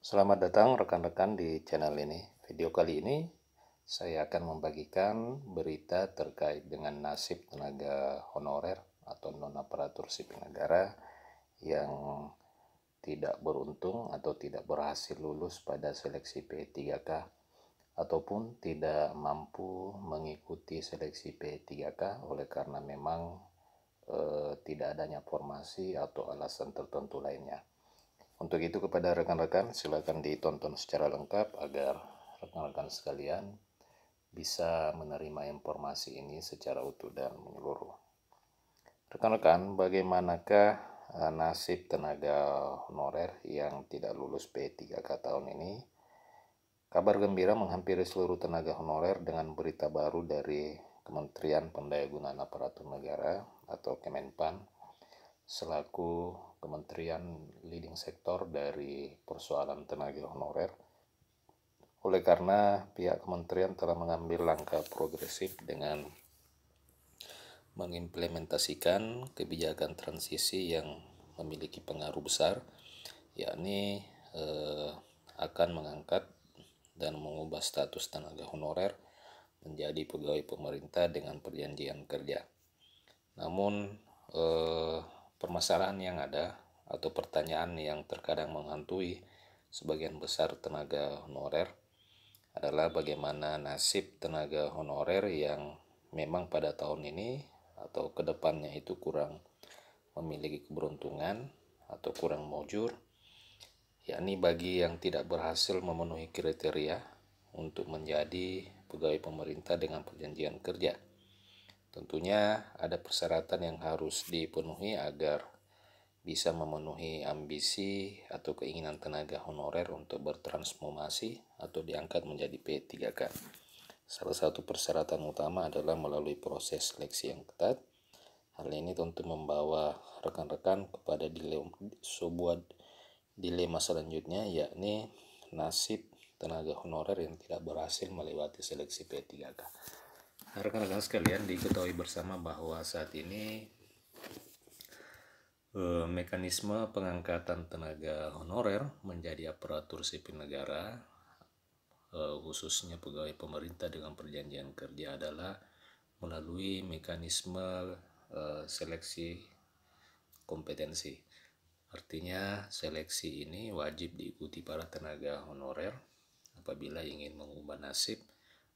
Selamat datang rekan-rekan di channel ini. Video kali ini saya akan membagikan berita terkait dengan nasib tenaga honorer atau non-aparatur sipil negara yang tidak beruntung atau tidak berhasil lulus pada seleksi P3K ataupun tidak mampu mengikuti seleksi P3K oleh karena memang tidak adanya formasi atau alasan tertentu lainnya. Untuk itu kepada rekan-rekan silakan ditonton secara lengkap agar rekan-rekan sekalian bisa menerima informasi ini secara utuh dan menyeluruh. Rekan-rekan, bagaimanakah nasib tenaga honorer yang tidak lulus P3K tahun ini? Kabar gembira menghampiri seluruh tenaga honorer dengan berita baru dari Kementerian Pendayagunaan Aparatur Negara atau Kemenpan selaku kementerian leading sektor dari persoalan tenaga honorer. Oleh karena pihak kementerian telah mengambil langkah progresif dengan mengimplementasikan kebijakan transisi yang memiliki pengaruh besar, yakni akan mengangkat dan mengubah status tenaga honorer menjadi pegawai pemerintah dengan perjanjian kerja. Namun permasalahan yang ada atau pertanyaan yang terkadang menghantui sebagian besar tenaga honorer adalah bagaimana nasib tenaga honorer yang memang pada tahun ini atau kedepannya itu kurang memiliki keberuntungan atau kurang mujur, yakni bagi yang tidak berhasil memenuhi kriteria untuk menjadi pegawai pemerintah dengan perjanjian kerja. Tentunya ada persyaratan yang harus dipenuhi agar bisa memenuhi ambisi atau keinginan tenaga honorer untuk bertransformasi atau diangkat menjadi P3K. Salah satu persyaratan utama adalah melalui proses seleksi yang ketat. Hal ini tentu membawa rekan-rekan kepada sebuah dilema selanjutnya, yakni nasib tenaga honorer yang tidak berhasil melewati seleksi P3K. Rekan-rekan sekalian, diketahui bersama bahwa saat ini mekanisme pengangkatan tenaga honorer menjadi aparatur sipil negara, khususnya pegawai pemerintah dengan perjanjian kerja, adalah melalui mekanisme seleksi kompetensi. Artinya seleksi ini wajib diikuti para tenaga honorer apabila ingin mengubah nasib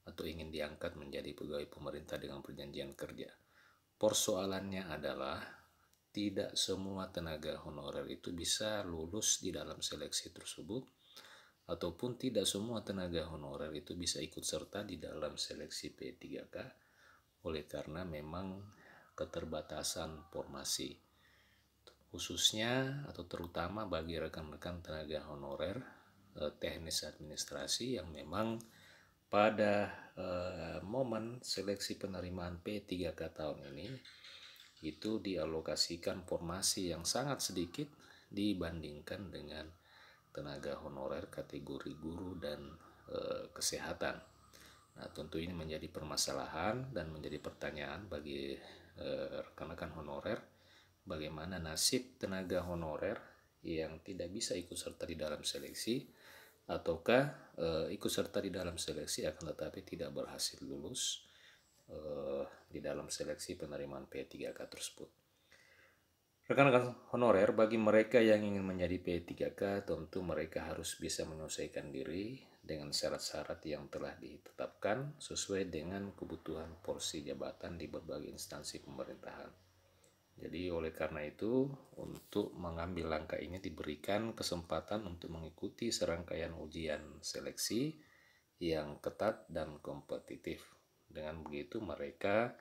atau ingin diangkat menjadi pegawai pemerintah dengan perjanjian kerja. Persoalannya adalah tidak semua tenaga honorer itu bisa lulus di dalam seleksi tersebut, ataupun tidak semua tenaga honorer itu bisa ikut serta di dalam seleksi P3K oleh karena memang keterbatasan formasi, khususnya atau terutama bagi rekan-rekan tenaga honorer teknis administrasi yang memang pada momen seleksi penerimaan P3K tahun ini itu dialokasikan formasi yang sangat sedikit dibandingkan dengan tenaga honorer kategori guru dan kesehatan. Nah, tentu ini menjadi permasalahan dan menjadi pertanyaan bagi rekan-rekan honorer, bagaimana nasib tenaga honorer yang tidak bisa ikut serta di dalam seleksi ataukah ikut serta di dalam seleksi akan tetapi tidak berhasil lulus di dalam seleksi penerimaan P3K tersebut. Rekan-rekan honorer, bagi mereka yang ingin menjadi P3K, tentu mereka harus bisa menyelesaikan diri dengan syarat-syarat yang telah ditetapkan sesuai dengan kebutuhan porsi jabatan di berbagai instansi pemerintahan. Jadi oleh karena itu, untuk mengambil langkah ini diberikan kesempatan untuk mengikuti serangkaian ujian seleksi yang ketat dan kompetitif. Dengan begitu mereka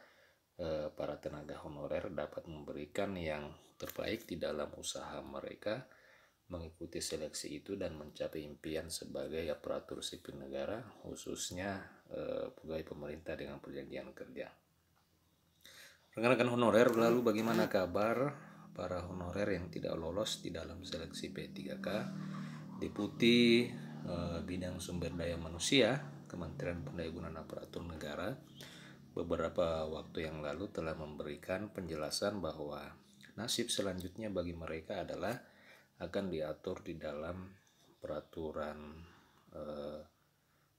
para tenaga honorer dapat memberikan yang terbaik di dalam usaha mereka mengikuti seleksi itu dan mencapai impian sebagai aparatur sipil negara, khususnya pegawai pemerintah dengan perjanjian kerja. Rekan-rekan honorer, lalu bagaimana kabar para honorer yang tidak lolos di dalam seleksi P3K? Deputi Bidang Sumber Daya Manusia Kementerian Pendayagunaan Aparatur Negara beberapa waktu yang lalu telah memberikan penjelasan bahwa nasib selanjutnya bagi mereka adalah akan diatur di dalam peraturan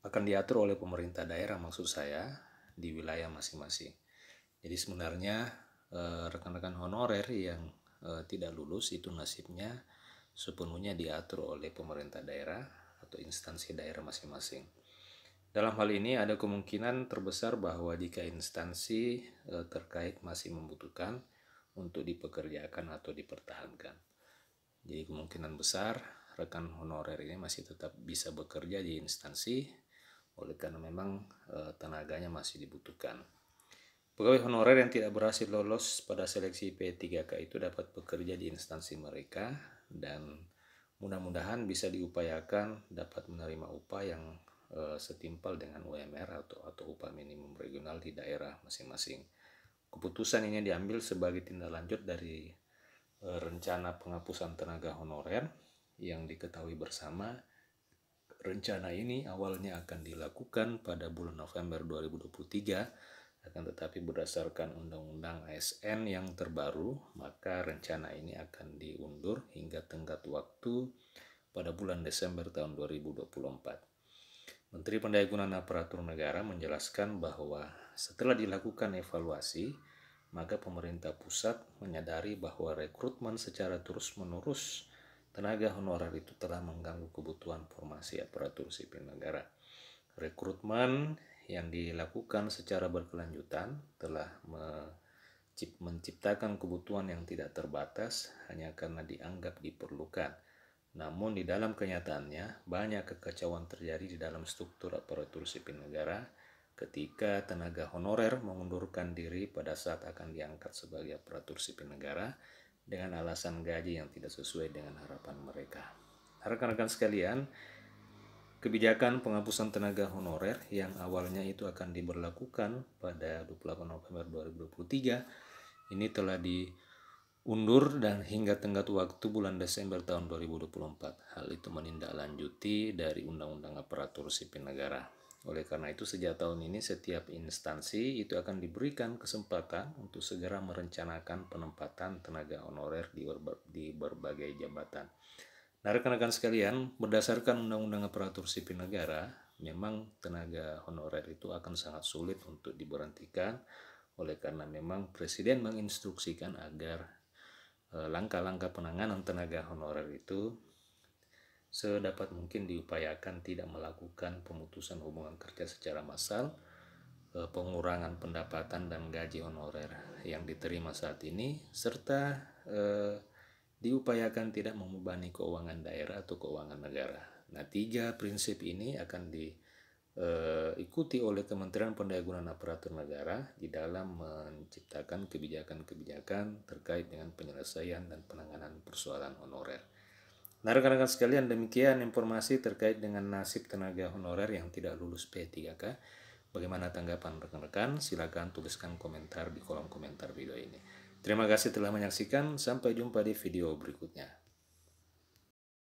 akan diatur oleh pemerintah daerah, maksud saya, di wilayah masing-masing. Jadi sebenarnya rekan-rekan honorer yang tidak lulus itu nasibnya sepenuhnya diatur oleh pemerintah daerah atau instansi daerah masing-masing. Dalam hal ini ada kemungkinan terbesar bahwa jika instansi terkait masih membutuhkan untuk dipekerjakan atau dipertahankan. Jadi kemungkinan besar rekan honorer ini masih tetap bisa bekerja di instansi oleh karena memang tenaganya masih dibutuhkan. Pegawai honorer yang tidak berhasil lolos pada seleksi P3K itu dapat bekerja di instansi mereka dan mudah-mudahan bisa diupayakan dapat menerima upah yang setimpal dengan UMR atau upah minimum regional di daerah masing-masing. Keputusan ini diambil sebagai tindak lanjut dari rencana penghapusan tenaga honorer yang diketahui bersama. Rencana ini awalnya akan dilakukan pada bulan November 2023, akan tetapi berdasarkan Undang-Undang ASN yang terbaru, maka rencana ini akan diundur hingga tenggat waktu pada bulan Desember tahun 2024. Menteri Pendayagunaan Aparatur Negara menjelaskan bahwa setelah dilakukan evaluasi, maka pemerintah pusat menyadari bahwa rekrutmen secara terus-menerus tenaga honorer itu telah mengganggu kebutuhan formasi aparatur sipil negara. Rekrutmen yang dilakukan secara berkelanjutan telah menciptakan kebutuhan yang tidak terbatas hanya karena dianggap diperlukan. Namun di dalam kenyataannya banyak kekacauan terjadi di dalam struktur aparatur sipil negara ketika tenaga honorer mengundurkan diri pada saat akan diangkat sebagai aparatur sipil negara dengan alasan gaji yang tidak sesuai dengan harapan mereka. Rekan-rekan sekalian, kebijakan penghapusan tenaga honorer yang awalnya itu akan diberlakukan pada 28 November 2023 ini telah diundur dan hingga tenggat waktu bulan Desember tahun 2024. Hal itu menindaklanjuti dari Undang-Undang Aparatur Sipil Negara. Oleh karena itu sejak tahun ini setiap instansi itu akan diberikan kesempatan untuk segera merencanakan penempatan tenaga honorer di berbagai jabatan. Nah, rekan-rekan sekalian, berdasarkan Undang-Undang Aparatur Sipil Negara, memang tenaga honorer itu akan sangat sulit untuk diberhentikan oleh karena memang Presiden menginstruksikan agar langkah-langkah penanganan tenaga honorer itu sedapat mungkin diupayakan tidak melakukan pemutusan hubungan kerja secara massal, pengurangan pendapatan dan gaji honorer yang diterima saat ini, serta diupayakan tidak membebani keuangan daerah atau keuangan negara. Nah, 3 prinsip ini akan diikuti oleh Kementerian Pendayagunaan Aparatur Negara di dalam menciptakan kebijakan-kebijakan terkait dengan penyelesaian dan penanganan persoalan honorer. Nah, rekan-rekan sekalian, demikian informasi terkait dengan nasib tenaga honorer yang tidak lulus P3K. Bagaimana tanggapan rekan-rekan? Silakan tuliskan komentar di kolom komentar video ini. Terima kasih telah menyaksikan. Sampai jumpa di video berikutnya.